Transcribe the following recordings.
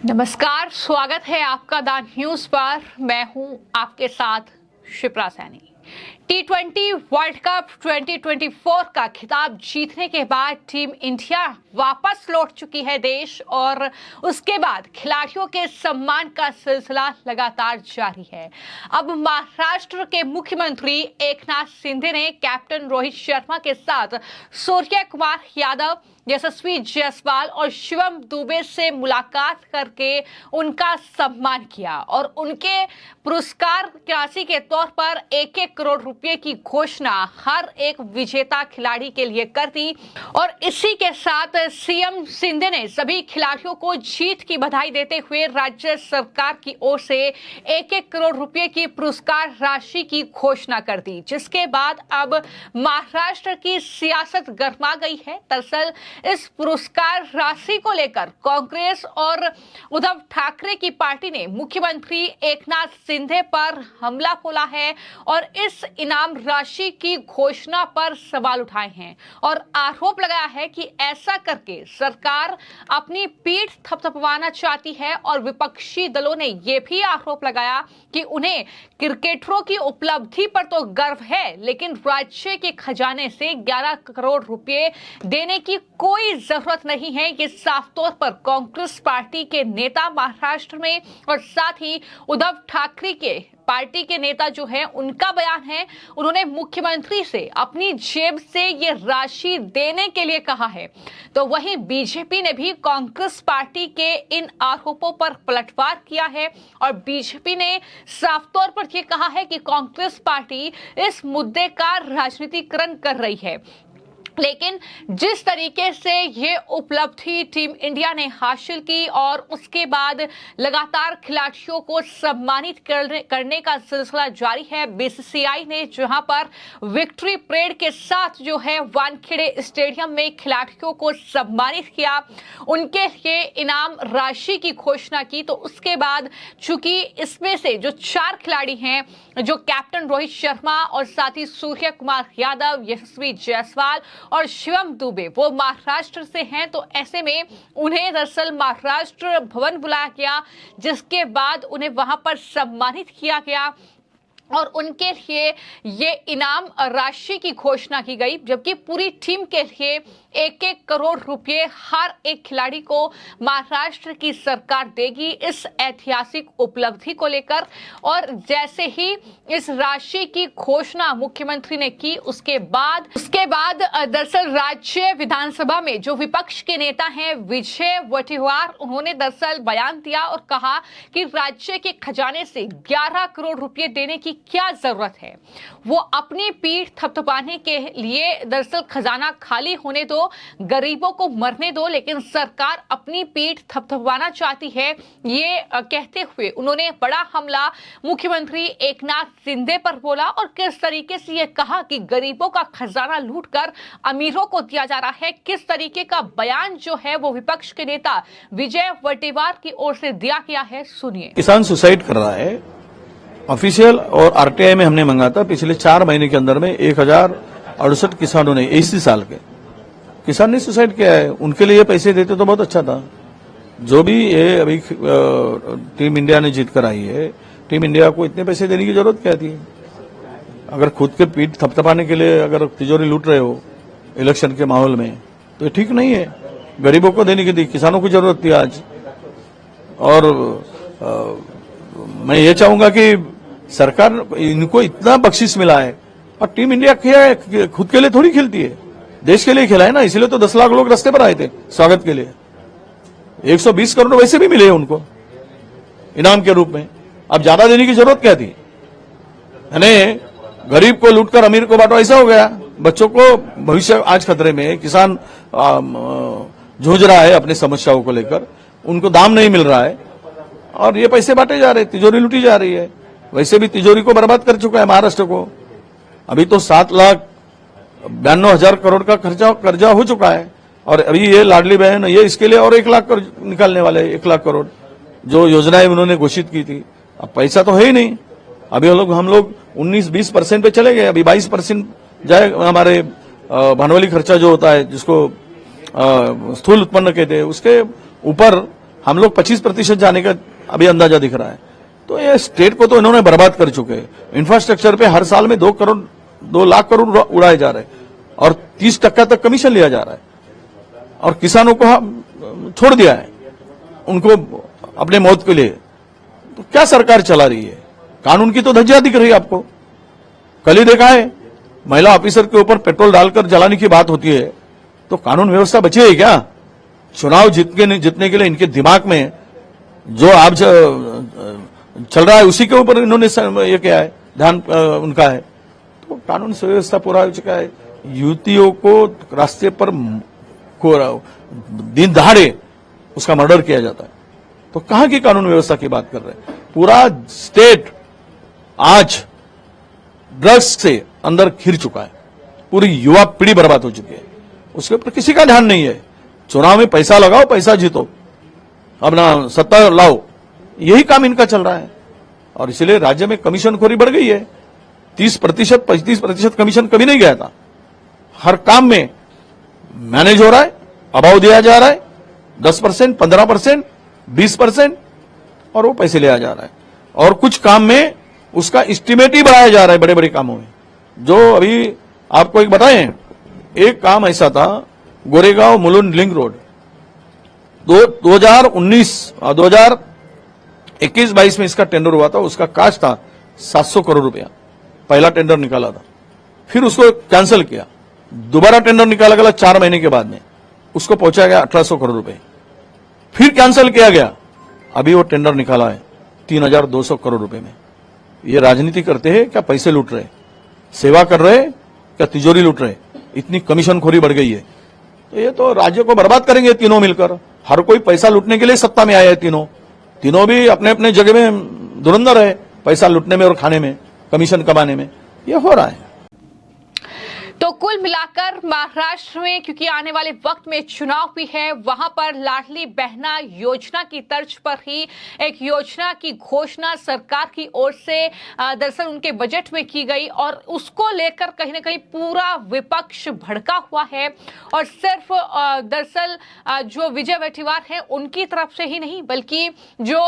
नमस्कार, स्वागत है आपका द न्यूज पर। मैं हूं आपके साथ Shipra Saini. T20 world cup 2024 का खिताब जीतने के बाद टीम इंडिया वापस लौट चुकी है देश और उसके बाद खिलाड़ियों के सम्मान का सिलसिला लगातार जारी है। अब महाराष्ट्र के मुख्यमंत्री एकनाथ शिंदे ने कैप्टन रोहित शर्मा के साथ सूर्य कुमार यादव, यशस्वी जायसवाल और शिवम दुबे से मुलाकात करके उनका सम्मान किया और उनके पुरस्कार राशि के तौर पर 1-1 करोड़ रुपए की घोषणा हर एक विजेता खिलाड़ी के लिए कर दी। और इसी के साथ सीएम शिंदे ने सभी खिलाड़ियों को जीत की बधाई देते हुए राज्य सरकार की ओर से 1-1 करोड़ रुपए की पुरस्कार राशि की घोषणा कर दी, जिसके बाद अब महाराष्ट्र की सियासत गर्मा गई है। दरअसल इस पुरस्कार राशि को लेकर कांग्रेस और उद्धव ठाकरे की पार्टी ने मुख्यमंत्री एकनाथ शिंदे पर हमला बोला है और इस इनाम राशि की घोषणा पर सवाल उठाए हैं और आरोप लगाया है कि ऐसा करके सरकार अपनी पीठ थपथपवाना चाहती है। और विपक्षी दलों ने यह भी आरोप लगाया कि उन्हें क्रिकेटरों की उपलब्धि पर तो गर्व है, लेकिन राज्य के खजाने से 11 करोड़ रुपए देने की कोई जरूरत नहीं है। ये साफ तौर पर कांग्रेस पार्टी के नेता महाराष्ट्र में और साथ ही उद्धव ठाकरे के पार्टी के नेता जो है उनका बयान है। उन्होंने मुख्यमंत्री से अपनी जेब से ये राशि देने के लिए कहा है। तो वहीं बीजेपी ने भी कांग्रेस पार्टी के इन आरोपों पर पलटवार किया है और बीजेपी ने साफ तौर पर यह कहा है कि कांग्रेस पार्टी इस मुद्दे का राजनीतिकरण कर रही है। लेकिन जिस तरीके से ये उपलब्धि टीम इंडिया ने हासिल की और उसके बाद लगातार खिलाड़ियों को सम्मानित करने का सिलसिला जारी है। बीसीसीआई ने जहां पर विक्ट्री परेड के साथ जो है वानखेड़े स्टेडियम में खिलाड़ियों को सम्मानित किया, उनके लिए इनाम राशि की घोषणा की, तो उसके बाद चूंकि इसमें से जो 4 खिलाड़ी हैं, जो कैप्टन रोहित शर्मा और साथ ही सूर्य कुमार यादव, यशस्वी जायसवाल और शिवम दुबे, वो महाराष्ट्र से हैं, तो ऐसे में उन्हें दरअसल महाराष्ट्र भवन बुलाया गया, जिसके बाद उन्हें वहां पर सम्मानित किया गया और उनके लिए ये इनाम राशि की घोषणा की गई, जबकि पूरी टीम के लिए 1-1 करोड़ रुपए हर एक खिलाड़ी को महाराष्ट्र की सरकार देगी इस ऐतिहासिक उपलब्धि को लेकर। और जैसे ही इस राशि की घोषणा मुख्यमंत्री ने की, उसके बाद दरअसल राज्य विधानसभा में जो विपक्ष के नेता हैं विजय वटेवार, उन्होंने दरअसल बयान दिया और कहा कि राज्य के खजाने से 11 करोड़ रुपए देने की क्या जरूरत है। वो अपनी पीठ थपथपाने के लिए दरअसल खजाना खाली होने दो, गरीबों को मरने दो, लेकिन सरकार अपनी पीठ थपथपाना चाहती है। ये कहते हुए उन्होंने बड़ा हमला मुख्यमंत्री एकनाथ शिंदे पर बोला और किस तरीके से ये कहा कि गरीबों का खजाना लूटकर अमीरों को दिया जा रहा है। किस तरीके का बयान जो है वो विपक्ष के नेता विजय वटेवार की ओर से दिया गया है, सुनिए। किसान सुसाइड कर रहा है। ऑफिशियल और आरटीआई में हमने मंगा था, पिछले 4 महीने के अंदर में 1068 किसानों ने, इसी साल के किसान ने सुसाइड किया है। उनके लिए पैसे देते तो बहुत अच्छा था। जो भी ये अभी टीम इंडिया ने जीत कर आई है, टीम इंडिया को इतने पैसे देने की जरूरत क्या थी? अगर खुद के पीठ थपथपाने के लिए अगर तिजोरी लूट रहे हो इलेक्शन के माहौल में, तो ये ठीक नहीं है। गरीबों को देने की थी, किसानों की जरूरत थी आज। और मैं ये चाहूंगा कि सरकार, इनको इतना बख्शिश मिला है और टीम इंडिया खुद के लिए थोड़ी खेलती है, देश के लिए खेला है ना। इसलिए तो 10 लाख लोग रास्ते पर आए थे स्वागत के लिए। 120 करोड़ वैसे भी मिले उनको इनाम के रूप में। अब ज्यादा देने की जरूरत क्या थी? यानी गरीब को लूटकर अमीर को बांटो, ऐसा हो गया। बच्चों को भविष्य आज खतरे में, किसान जूझ रहा है अपनी समस्याओं को लेकर, उनको दाम नहीं मिल रहा है और ये पैसे बांटे जा रहे, तिजोरी लूटी जा रही है। वैसे भी तिजोरी को बर्बाद कर चुका है महाराष्ट्र को। अभी तो 7,92,000 करोड़ का कर्जा हो चुका है और अभी ये लाडली बहन, ये इसके लिए और 1 लाख निकालने वाले, 1 लाख करोड़ जो योजनाएं उन्होंने घोषित की थी। अब पैसा तो है ही नहीं। अभी हम लोग 19-20% पे चले गए, अभी 22% जाए हमारे भांडवली खर्चा जो होता है, जिसको स्थूल उत्पन्न कहते हैं, उसके ऊपर हम लोग 25% जाने का अभी अंदाजा दिख रहा है। तो ये स्टेट को तो इन्होंने बर्बाद कर चुके हैं। इंफ्रास्ट्रक्चर पे हर साल में 2 लाख करोड़ उड़ाए जा रहे हैं और 30% तक कमीशन लिया जा रहा है और किसानों को छोड़ दिया है उनको अपने मौत के लिए। तो क्या सरकार चला रही है? कानून की तो धज्जियां दिख रही है आपको। कल ही देखा है महिला ऑफिसर के ऊपर पेट्रोल डालकर जलाने की बात होती है, तो कानून व्यवस्था बची है क्या? चुनाव जीतने के लिए इनके दिमाग में जो आप चल रहा है उसी के ऊपर इन्होंने ये किया है, ध्यान उनका है। तो कानून व्यवस्था पूरा हो चुका है। युवतियों को रास्ते पर दिन दहाड़े उसका मर्डर किया जाता है, तो कहां की कानून व्यवस्था की बात कर रहे हैं? पूरा स्टेट आज ड्रग्स से अंदर घिर चुका है, पूरी युवा पीढ़ी बर्बाद हो चुकी है, उसके ऊपर किसी का ध्यान नहीं है। चुनाव में पैसा लगाओ, पैसा जीतो, अपना सत्ता लाओ, यही काम इनका चल रहा है। और इसलिए राज्य में कमीशनखोरी बढ़ गई है। 30%, 35% कमीशन कभी नहीं गया था। हर काम में मैनेज हो रहा है, अभाव दिया जा रहा है, 10%, 15%, 20%, और वो पैसे लिया जा रहा है। और कुछ काम में उसका एस्टिमेट ही बढ़ाया जा रहा है, बड़े बड़े कामों में। जो अभी आपको एक बताएं, एक काम ऐसा था, गोरेगांव मुलुंड लिंक रोड 2021-22 में इसका टेंडर हुआ था। उसका कास्ट था 700 करोड़ रुपया, पहला टेंडर निकाला था, फिर उसको कैंसिल किया। दोबारा टेंडर निकाला गया 4 महीने के बाद में, उसको पहुंचा गया 1800 करोड़ रुपए, फिर कैंसिल किया गया। अभी वो टेंडर निकाला है 3200 करोड़ रुपए में। ये राजनीति करते हैं क्या? पैसे लूट रहे, सेवा कर रहे क्या तिजोरी लूट रहे? इतनी कमीशनखोरी बढ़ गई है। तो ये तो राज्य को बर्बाद करेंगे तीनों मिलकर। हर कोई पैसा लूटने के लिए सत्ता में आया है। तीनों भी अपने अपने जगह में धुरंधर है, पैसा लूटने में और खाने में, कमीशन कमाने में। ये हो रहा है। तो कुल मिलाकर महाराष्ट्र में, क्योंकि आने वाले वक्त में चुनाव भी है, वहां पर लाडली बहना योजना की तर्ज पर ही एक योजना की घोषणा सरकार की ओर से दरअसल उनके बजट में की गई और उसको लेकर कहीं ना कहीं पूरा विपक्ष भड़का हुआ है। और सिर्फ दरअसल जो विजय वडेट्टीवार हैं उनकी तरफ से ही नहीं, बल्कि जो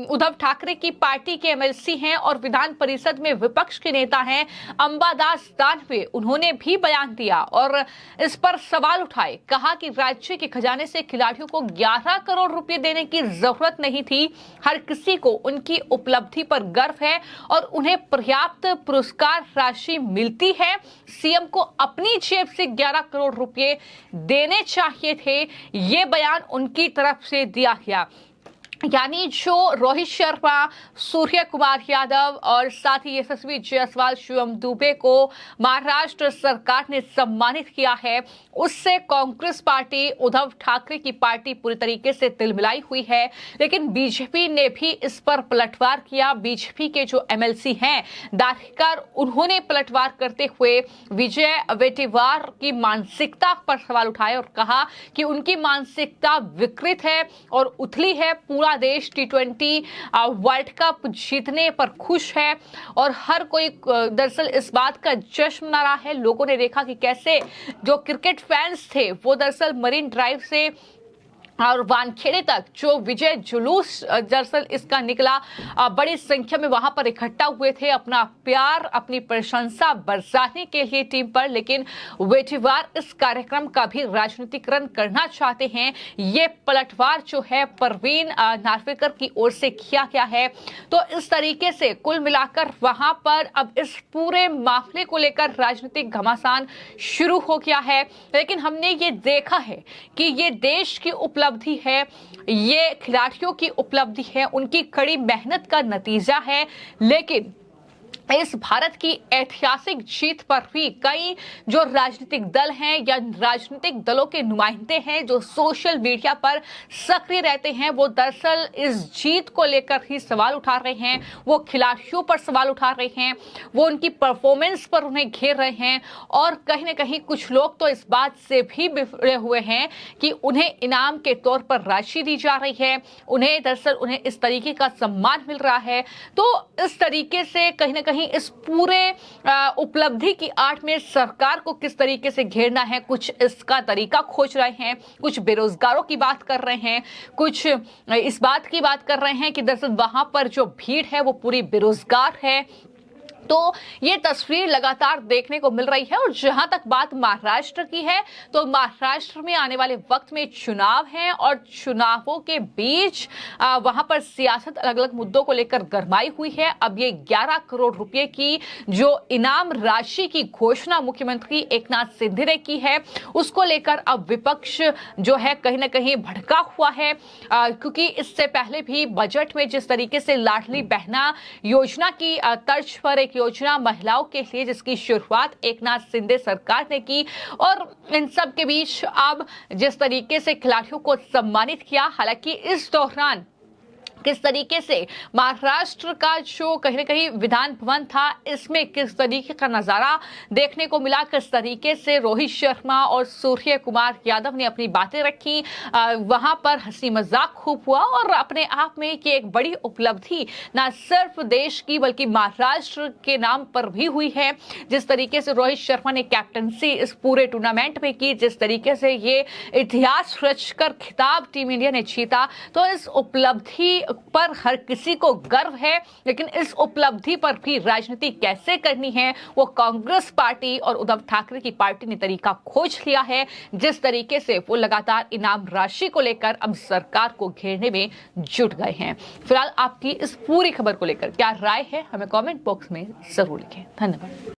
उद्धव ठाकरे की पार्टी के एमएलसी हैं और विधान परिषद में विपक्ष के नेता हैं अंबादास दानवे, उन्होंने भी बयान दिया और इस पर सवाल उठाए। कहा कि राज्य के खजाने से खिलाड़ियों को 11 करोड़ रुपए देने की जरूरत नहीं थी। हर किसी को उनकी उपलब्धि पर गर्व है और उन्हें पर्याप्त पुरस्कार राशि मिलती है। सीएम को अपनी जेब से 11 करोड़ रुपए देने चाहिए थे। ये बयान उनकी तरफ से दिया गया। यानी जो रोहित शर्मा, सूर्य कुमार यादव और साथ ही यशस्वी जायसवाल, शिवम दुबे को महाराष्ट्र सरकार ने सम्मानित किया है, उससे कांग्रेस पार्टी, उद्धव ठाकरे की पार्टी पूरी तरीके से तिलमिलाई हुई है। लेकिन बीजेपी ने भी इस पर पलटवार किया। बीजेपी के जो एमएलसी हैं दाढ़ीकर, उन्होंने पलटवार करते हुए विजय वडेट्टीवार की मानसिकता पर सवाल उठाए और कहा कि उनकी मानसिकता विकृत है और उथली है। पूरा देश T20 वर्ल्ड कप जीतने पर खुश है और हर कोई दरअसल इस बात का जश्न मना रहा है। लोगों ने देखा कि कैसे जो क्रिकेट फैंस थे वो दरअसल मरीन ड्राइव से और वानखेड़े तक जो विजय जुलूस दरअसल इसका निकला, बड़ी संख्या में वहां पर इकट्ठा हुए थे अपना प्यार, अपनी प्रशंसा बरसाने के लिए टीम पर। लेकिन वडेट्टीवार इस कार्यक्रम का भी राजनीतिकरण करना चाहते हैं। ये पलटवार जो है परवीन नार्वेकर की ओर से किया गया है। तो इस तरीके से कुल मिलाकर वहां पर अब इस पूरे मामले को लेकर राजनीतिक घमासान शुरू हो गया है। लेकिन हमने ये देखा है कि ये देश की उपलब्धि है, ये खिलाड़ियों की उपलब्धि है, उनकी कड़ी मेहनत का नतीजा है। लेकिन इस भारत की ऐतिहासिक जीत पर भी कई जो राजनीतिक दल हैं या राजनीतिक दलों के नुमाइंदे हैं जो सोशल मीडिया पर सक्रिय रहते हैं, वो दरअसल इस जीत को लेकर ही सवाल उठा रहे हैं। वो खिलाड़ियों पर सवाल उठा रहे हैं, वो उनकी परफॉर्मेंस पर उन्हें घेर रहे हैं और कहीं ना कहीं कुछ लोग तो इस बात से भी बिफरे हुए हैं कि उन्हें इनाम के तौर पर राशि दी जा रही है, उन्हें दरअसल उन्हें इस तरीके का सम्मान मिल रहा है। तो इस तरीके से कहीं ना कहीं कहीं इस पूरे उपलब्धि की आड़ में सरकार को किस तरीके से घेरना है, कुछ इसका तरीका खोज रहे हैं, कुछ बेरोजगारों की बात कर रहे हैं, कुछ इस बात की बात कर रहे हैं कि दरअसल वहां पर जो भीड़ है वो पूरी बेरोजगार है। तो ये तस्वीर लगातार देखने को मिल रही है। और जहां तक बात महाराष्ट्र की है, तो महाराष्ट्र में आने वाले वक्त में चुनाव है और चुनावों के बीच वहां पर सियासत अलग अलग मुद्दों को लेकर गरमाई हुई है। अब ये 11 करोड़ रुपए की जो इनाम राशि की घोषणा मुख्यमंत्री एकनाथ शिंदे ने की है, उसको लेकर अब विपक्ष जो है कहीं ना कहीं भड़का हुआ है, क्योंकि इससे पहले भी बजट में जिस तरीके से लाडली बहना योजना की तर्ज पर एक योजना महिलाओं के लिए जिसकी शुरुआत एकनाथ शिंदे सरकार ने की, और इन सब के बीच अब जिस तरीके से खिलाड़ियों को सम्मानित किया, हालांकि इस दौरान किस तरीके से महाराष्ट्र का जो कहीं ना कहीं विधान भवन था, इसमें किस तरीके का नजारा देखने को मिला, किस तरीके से रोहित शर्मा और सूर्य कुमार यादव ने अपनी बातें रखी, वहां पर हंसी मजाक खूब हुआ। और अपने आप में ये एक बड़ी उपलब्धि न सिर्फ देश की बल्कि महाराष्ट्र के नाम पर भी हुई है। जिस तरीके से रोहित शर्मा ने कैप्टनसी इस पूरे टूर्नामेंट में की, जिस तरीके से ये इतिहास रचकर खिताब टीम इंडिया ने जीता, तो इस उपलब्धि पर हर किसी को गर्व है। लेकिन इस उपलब्धि पर भी राजनीति कैसे करनी है, वो कांग्रेस पार्टी और उद्धव ठाकरे की पार्टी ने तरीका खोज लिया है, जिस तरीके से वो लगातार इनाम राशि को लेकर अब सरकार को घेरने में जुट गए हैं। फिलहाल आपकी इस पूरी खबर को लेकर क्या राय है, हमें कमेंट बॉक्स में जरूर लिखें। धन्यवाद।